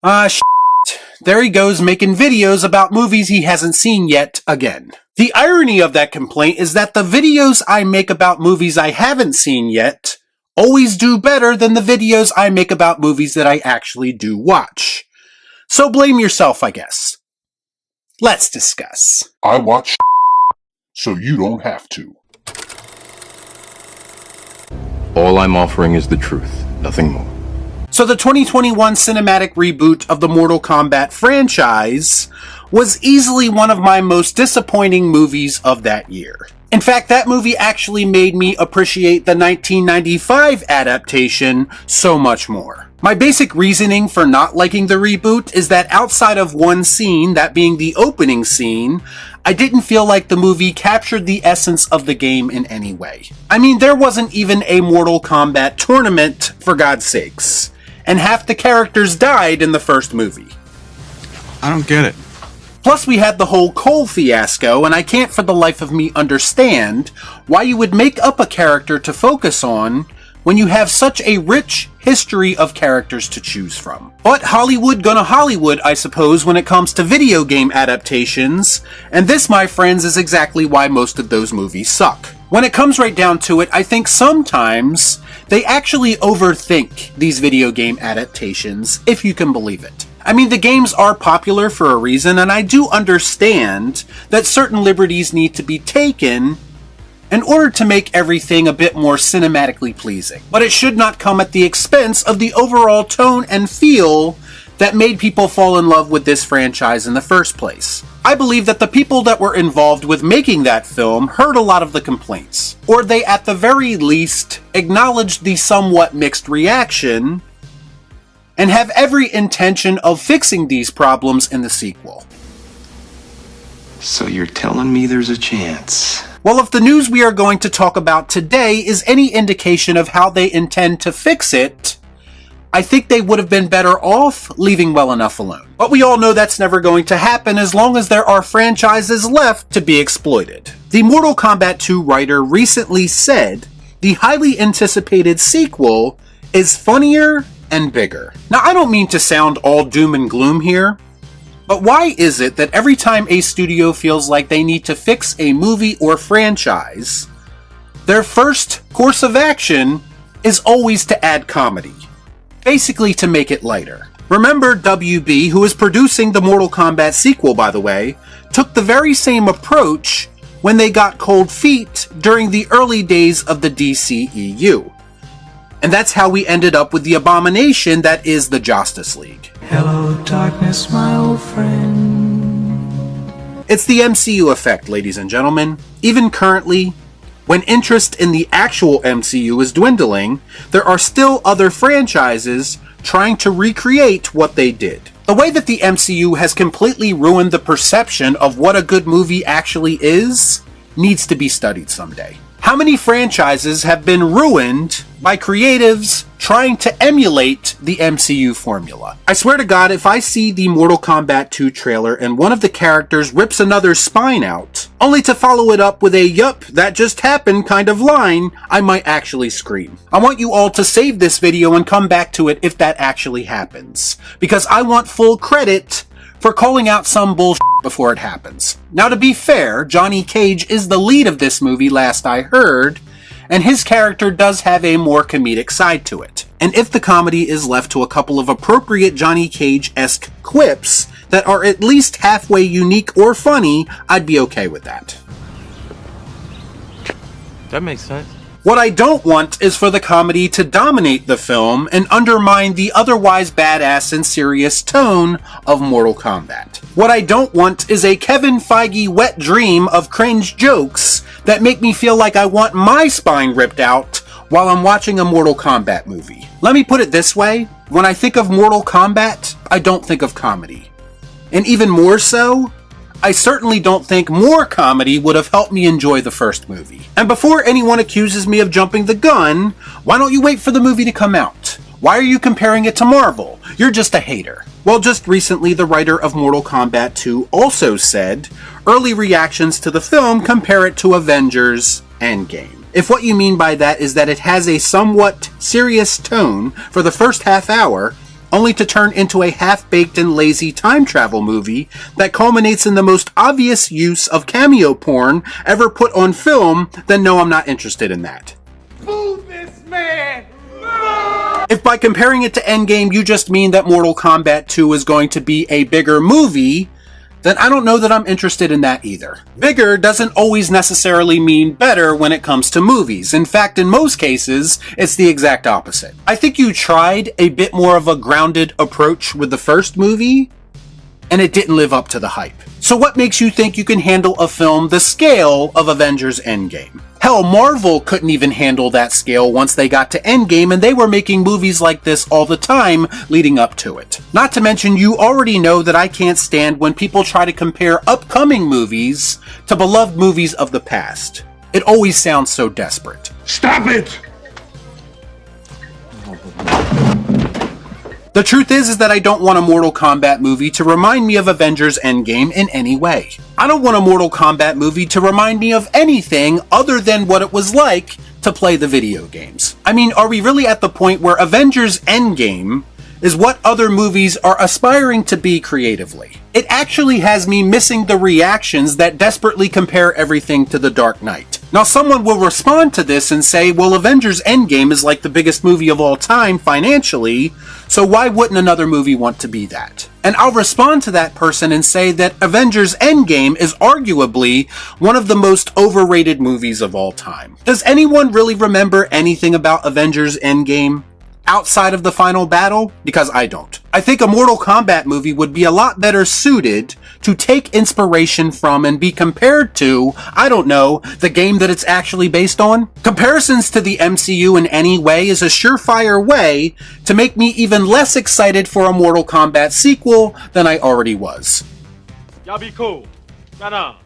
There he goes making videos about movies he hasn't seen yet again. The irony of that complaint is that the videos I make about movies I haven't seen yet always do better than the videos I make about movies that I actually do watch. So blame yourself, I guess. Let's discuss. I watch so you don't have to. All I'm offering is the truth, nothing more. So the 2021 cinematic reboot of the Mortal Kombat franchise was easily one of my most disappointing movies of that year. In fact, that movie actually made me appreciate the 1995 adaptation so much more. My basic reasoning for not liking the reboot is that outside of one scene, that being the opening scene, I didn't feel like the movie captured the essence of the game in any way. I mean, there wasn't even a Mortal Kombat tournament, for God's sakes, and half the characters died in the first movie. I don't get it. Plus, we had the whole Cole fiasco, and I can't for the life of me understand why you would make up a character to focus on when you have such a rich history of characters to choose from. But Hollywood gonna Hollywood, I suppose, when it comes to video game adaptations, and this, my friends, is exactly why most of those movies suck. When it comes right down to it, I think sometimes they actually overthink these video game adaptations, if you can believe it. I mean, the games are popular for a reason, and I do understand that certain liberties need to be taken in order to make everything a bit more cinematically pleasing. But it should not come at the expense of the overall tone and feel that made people fall in love with this franchise in the first place. I believe that the people that were involved with making that film heard a lot of the complaints, or they at the very least acknowledged the somewhat mixed reaction, and have every intention of fixing these problems in the sequel. So you're telling me there's a chance? Well, if the news we are going to talk about today is any indication of how they intend to fix it, I think they would have been better off leaving well enough alone. But we all know that's never going to happen as long as there are franchises left to be exploited. The Mortal Kombat 2 writer recently said the highly anticipated sequel is funnier and bigger. Now, I don't mean to sound all doom and gloom here, but why is it that every time a studio feels like they need to fix a movie or franchise, their first course of action is always to add comedy? Basically to make it lighter. Remember, WB, who is producing the Mortal Kombat sequel, by the way, took the very same approach when they got cold feet during the early days of the DCEU. And that's how we ended up with the abomination that is the Justice League. Hello, darkness, my old friend. It's the MCU effect, ladies and gentlemen. Even currently, when interest in the actual MCU is dwindling, there are still other franchises trying to recreate what they did. The way that the MCU has completely ruined the perception of what a good movie actually is needs to be studied someday. How many franchises have been ruined by creatives trying to emulate the MCU formula? I swear to God, if I see the Mortal Kombat 2 trailer and one of the characters rips another's spine out, only to follow it up with a "yup, that just happened" kind of line, I might actually scream. I want you all to save this video and come back to it if that actually happens, because I want full credit for calling out some bullshit before it happens. Now, to be fair, Johnny Cage is the lead of this movie last I heard, and his character does have a more comedic side to it. And if the comedy is left to a couple of appropriate Johnny Cage-esque quips that are at least halfway unique or funny, I'd be okay with that. That makes sense. What I don't want is for the comedy to dominate the film and undermine the otherwise badass and serious tone of Mortal Kombat. What I don't want is a Kevin Feige wet dream of cringe jokes that make me feel like I want my spine ripped out while I'm watching a Mortal Kombat movie. Let me put it this way, when I think of Mortal Kombat, I don't think of comedy. And even more so, I certainly don't think more comedy would have helped me enjoy the first movie. And before anyone accuses me of jumping the gun, why don't you wait for the movie to come out? Why are you comparing it to Marvel? You're just a hater. Well, just recently, the writer of Mortal Kombat 2 also said, early reactions to the film compare it to Avengers Endgame. If what you mean by that is that it has a somewhat serious tone for the first half hour, only to turn into a half-baked and lazy time travel movie that culminates in the most obvious use of cameo porn ever put on film, then no, I'm not interested in that. Boo this man! If by comparing it to Endgame you just mean that Mortal Kombat 2 is going to be a bigger movie, then I don't know that I'm interested in that either. Bigger doesn't always necessarily mean better when it comes to movies. In fact, in most cases, it's the exact opposite. I think you tried a bit more of a grounded approach with the first movie, and it didn't live up to the hype. So what makes you think you can handle a film the scale of Avengers Endgame? Hell, Marvel couldn't even handle that scale once they got to Endgame, and they were making movies like this all the time leading up to it. Not to mention, you already know that I can't stand when people try to compare upcoming movies to beloved movies of the past. It always sounds so desperate. Stop it! The truth is that I don't want a Mortal Kombat movie to remind me of Avengers Endgame in any way. I don't want a Mortal Kombat movie to remind me of anything other than what it was like to play the video games. I mean, are we really at the point where Avengers Endgame is what other movies are aspiring to be creatively? It actually has me missing the reactions that desperately compare everything to The Dark Knight. Now, someone will respond to this and say, well, Avengers Endgame is like the biggest movie of all time financially, so why wouldn't another movie want to be that? And I'll respond to that person and say that Avengers Endgame is arguably one of the most overrated movies of all time. Does anyone really remember anything about Avengers Endgame outside of the final battle? Because I don't. I think a Mortal Kombat movie would be a lot better suited to take inspiration from and be compared to, I don't know, the game that it's actually based on. Comparisons to the MCU in any way is a surefire way to make me even less excited for a Mortal Kombat sequel than I already was. Y'all be cool. Nah.